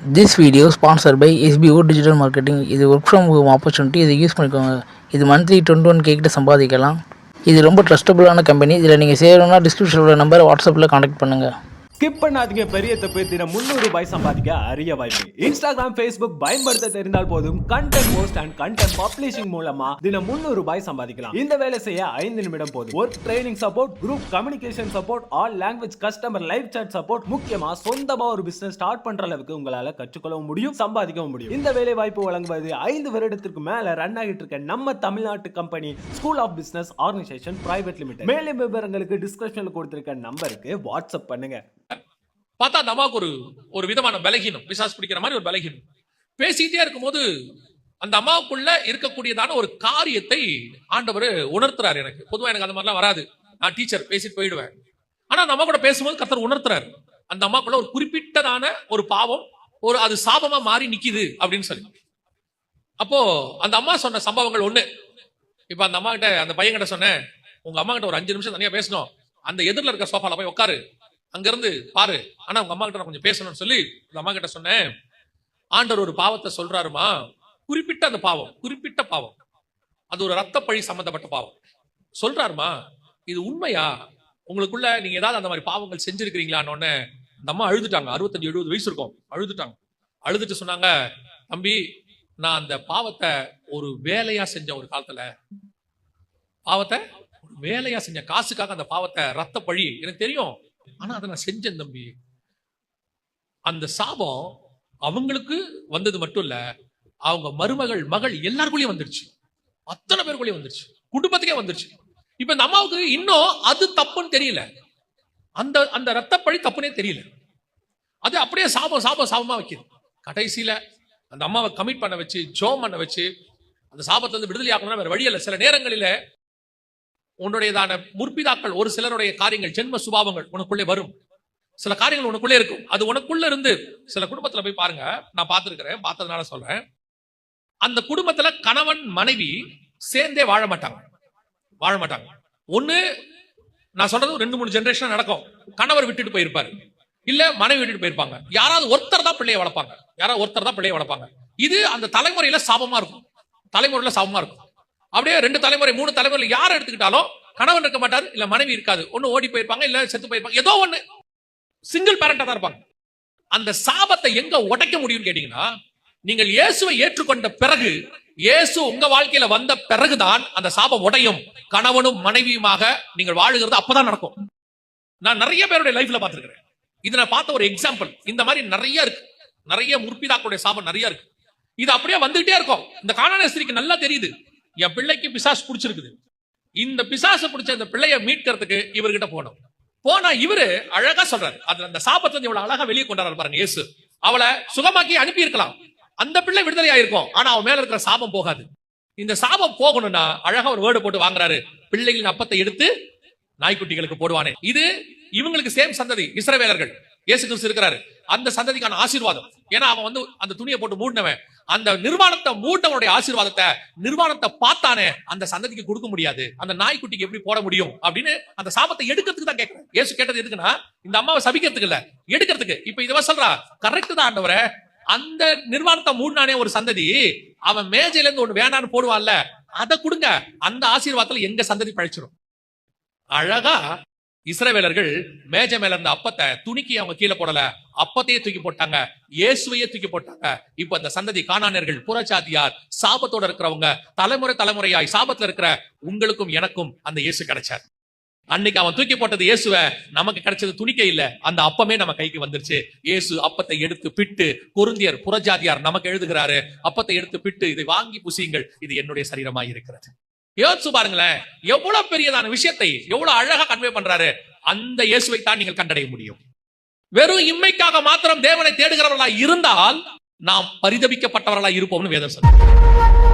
This video sponsored by SBO Digital Marketing. இது work from home opportunity. இதை use பண்ணிக்கோங்க. இது மந்த்லி 21K கிட்ட சம்பாதிக்கலாம். இது ரொம்ப ட்ரஸ்டபுளான கம்பெனி. இதில் நீங்கள் சேரணும்னா டிஸ்கிரிப்ஷனில் உள்ள நம்பரை வாட்ஸ்அப்பில் கான்டாக்ட் பண்ணுங்கள். ஸ்கிப் பண்ணாதீங்க. பெரிய தப்பு. தினம் 300 ரூபாய் சம்பாதிக்க அரிய வாய்ப்பு. இன்ஸ்டாகிராம், ஃபேஸ்புக் பயன்படுத்த தெரிந்தால் போதும் content post and content publishing மூலமா தினம் 300 ரூபாய் சம்பாதிக்கலாம். இந்த வேலை செய்ய 5 நிமிடம் போதும். Work training support, group communication support, all language customer live chat support, முக்கியமா சொந்தமா ஒரு பிசினஸ் ஸ்டார்ட் பண்ற அளவுக்கு உங்களால கற்றுக்கொள்ளவும் முடியும், சம்பாதிக்கவும் முடியும். இந்த வேலை வாய்ப்பு வழங்குவது 5 வருடத்திற்கு மேல ரன் ஆகிட்டு இருக்க நம்ம தமிழ்நாட்டு company school of business organisation private limited. மேலும் விவரங்களுக்கு டிஸ்கிரிப்ஷன்ல கொடுத்திருக்க நம்பருக்கு வாட்ஸ்அப் பண்ணுங்க. பார்த்தா அந்த அம்மாவுக்கு ஒரு விதமான பலகீனம், பிசாசு பிடிக்கிற மாதிரி ஒரு பலகீனம். பேசிக்கிட்டே இருக்கும்போது அந்த அம்மாவுக்குள்ள இருக்கக்கூடியதான ஒரு காரியத்தை ஆண்டவர் உணர்த்துறாரு. எனக்கு பொதுவாக எனக்கு அந்த மாதிரிலாம் வராது. நான் டீச்சர் பேசிட்டு போயிடுவேன். ஆனா அந்த அம்மா கூட பேசும்போது கர்த்தர் உணர்த்துறாரு. அந்த அம்மாக்குள்ள ஒரு குறிப்பிட்டதான ஒரு பாவம், அது சாபமா மாறி நிக்குது அப்படின்னு சொல்லி. அப்போ அந்த அம்மா சொன்ன சம்பவங்கள் ஒண்ணு. இப்ப அந்த அம்மா கிட்ட, அந்த பையன் கிட்ட சொன்னேன், உங்க அம்மா கிட்ட ஒரு 5 நிமிஷம் தனியா பேசணும். அந்த எதிரில் இருக்க சோஃபால போய் உட்காரு, அங்க இருந்து பாரு, ஆனா உங்க அம்மா கிட்ட நான் கொஞ்சம் பேசணும்னு சொல்லி அந்த அம்மா கிட்ட சொன்னேன். ஆண்டவர் ஒரு பாவத்தை சொல்றாருமா, குறிப்பிட்ட அந்த பாவம், குறிப்பிட்ட பாவம், அது ஒரு ரத்த பழி சம்பந்தப்பட்ட பாவம் சொல்றாருமா. இது உண்மையா? உங்களுக்குள்ள நீங்க ஏதாவது அந்த மாதிரி பாவங்கள் செஞ்சிருக்கிறீங்களான்னு அந்த அம்மா அழுதுட்டாங்க. 65-70 வயசு இருக்கும். அழுதுட்டாங்க. அழுதுட்டு சொன்னாங்க, தம்பி, நான் அந்த பாவத்தை ஒரு வேலையா செஞ்ச, ஒரு காலத்துல பாவத்தை ஒரு வேலையா செஞ்ச, காசுக்காக அந்த பாவத்தை, ரத்த பழி எனக்கு தெரியும், ஆனா அதை நான் செஞ்சேன் தம்பி. அந்த சாபம் அவங்களுக்கு வந்தது மட்டும் இல்ல, அவங்க மருமகள், மகள் எல்லாருக்குள்ளயும் வந்துருச்சு. அத்தனை பேருக்குள்ளயும் வந்துருச்சு, குடும்பத்துக்கே வந்துருச்சு. இப்ப இந்த அம்மாவுக்கு இன்னும் அது தப்புன்னு தெரியல, அந்த ரத்தப்பழி தப்புனே தெரியல. அது அப்படியே சாபமா வைக்குது. கடைசியில அந்த அம்மாவை கமிட் பண்ண வச்சு, ஜோம் பண்ண வச்சு, அந்த சாபத்துல இருந்து விடுதலை ஆகணும்னா வேற வழி இல்லை. சில நேரங்களில உன்னுடையதான முற்பிதாக்கள், ஒரு சிலருடைய காரியங்கள், ஜென்ம சுபாவங்கள் உனக்குள்ளே வரும். சில காரியங்கள் உனக்குள்ளே இருக்கும். அது உனக்குள்ள இருந்து சில குடும்பத்துல போய் பாருங்க. நான் பார்த்திருக்கிறேன், பார்த்ததுனால சொல்றேன். அந்த குடும்பத்துல கணவன் மனைவி சேர்ந்தே வாழ மாட்டாங்க. ஒண்ணு, நான் சொல்றது 2-3 ஜெனரேஷன் நடக்கும். கணவர் விட்டுட்டு போயிருப்பாரு, இல்ல மனைவி விட்டுட்டு போயிருப்பாங்க. யாராவது ஒருத்தர் தான் பிள்ளையை வளர்ப்பாங்க. இது அந்த தலைமுறையில சாபமா இருக்கும். அப்படியே 2 தலைமுறை 3 தலைமுறை யாரை எடுத்துக்கிட்டாலும் கணவன் இருக்க மாட்டாரு, இல்ல மனைவி இருக்காது. ஒண்ணு ஓடி போயிருப்பாங்க, இல்ல செத்து போயிருப்பாங்க. ஏதோ ஒண்ணு சிங்கிள் பேரண்டா தான் இருப்பாங்க. அந்த சாபத்தை எங்க உடைக்க முடியும்னு கேட்டீங்கன்னா, நீங்கள் இயேசுவை ஏற்றுக்கொண்ட பிறகு, இயேசு உங்க வாழ்க்கையில வந்த பிறகுதான் அந்த சாபம் உடையும். கணவனும் மனைவியுமாக நீங்கள் வாழுகிறது அப்பதான் நடக்கும். நான் நிறைய பேருடைய லைஃப்ல பார்த்திருக்கிறேன். இது நான் பார்த்த ஒரு எக்ஸாம்பிள். இந்த மாதிரி நிறைய இருக்கு. நிறைய முற்பிதாக்களுடைய சாபம் நிறைய இருக்கு. இது அப்படியே வந்துகிட்டே இருக்கும். இந்த கானானிய ஸ்திரீக்கு நல்லா தெரியுது, என் பிள்ளைக்கு பிசாசு பிடிச்சிருக்குது. இந்த பிசாசு பிடிச்ச இந்த பிள்ளைய மீட்கிறதுக்கு இவர்கிட்ட போனா இவரு அழகா சொல்றாரு. அதுல அந்த சாபத்தை இவ்வளவு அழகா வெளியே கொண்டாரு பாருங்க. இயேசு அவளை சுகமாக்கி அனுப்பி இருக்கலாம், அந்த பிள்ளை விடுதலை ஆயிருக்கும். ஆனா அவன் மேல இருக்கிற சாபம் போகாது. இந்த சாபம் போகணும்னா அழகா ஒரு வேர்டு போட்டு வாங்குறாரு, பிள்ளைகளின் அப்பத்தை எடுத்து நாய்க்குட்டிகளுக்கு போடுவானே. இது இவங்களுக்கு சேம் சந்ததி, இஸ்ரவேலர்கள். இயேசு கிறிஸ்து இருக்கிறாரு, அந்த சந்ததிக்கான ஆசீர்வாதம். ஏன்னா அவன் அந்த துணியை போட்டு மூடினவன், அந்த நிர்வாணத்தை மூட்டவனுடைய ஆசீர்வாதத்தை, நிர்வாணத்தை பார்த்தானே, அந்த சந்ததிக்கு கொடுக்க முடியாது. அந்த நாய்க்குட்டிக்கு எப்படி போட முடியும் அப்படின்னு அந்த சாபத்தை எடுக்கிறதுக்கு தான் கேட்கிறேன். இயேசு கேட்டது எதுக்குன்னா, இந்த அம்மாவை சபிக்கிறதுக்கு இல்ல, எடுக்கிறதுக்கு. இப்ப இதுவா சொல்றா, கரெக்ட் தான் ஆண்டவரே, அந்த நிர்வாணத்தை மூடினானே ஒரு சந்ததி, அவன் மேஜையில இருந்து ஒண்ணு வேணான்னு போடுவான்ல, அதை கொடுங்க. அந்த ஆசீர்வாதத்துல எங்க சந்ததி பழிச்சிடும். அழகா இஸ்ரவேலர்கள் மேஜை மேல இருந்த அப்பத்தை, துணிக்கி அவங்க கீழே போடல, அப்பத்தையே தூக்கி போட்டாங்க, இயேசுவையே தூக்கி போட்டாங்க. இப்ப அந்த சந்ததி கானானியர்கள், புறஜாதியார், சாபத்தோட இருக்கிறவங்க, தலைமுறையாய் சாபத்துல இருக்கிற உங்களுக்கும் எனக்கும் அந்த இயேசு கிடைச்சார். அன்னைக்கு அவன் தூக்கி போட்டது இயேசுவ, நமக்கு கிடைச்சது துணிக்கை இல்ல, அந்த அப்பமே நம்ம கைக்கு வந்துருச்சு. இயேசு அப்பத்தை எடுத்து பிட்டு, கொரிந்தியர் புறஜாதியார் நமக்கு எழுதுகிறாரு, அப்பத்தை எடுத்து பிட்டு, இதை வாங்கி புசியுங்கள், இது என்னுடைய சரீரமாய் இருக்கிறது. யோசிச்சு பாருங்களேன், எவ்வளவு பெரியதான விஷயத்தை எவ்வளவு அழகா கன்வே பண்றாரு. அந்த இயேசுவை தான் நீங்கள் கண்டடைய முடியும். வெறும் இம்மைக்காக மாத்திரம் தேவனை தேடுகிறவர்களா இருந்தால் நாம் பரிதபிக்கப்பட்டவர்களா இருப்போம்னு வேதம் சொல்லுது.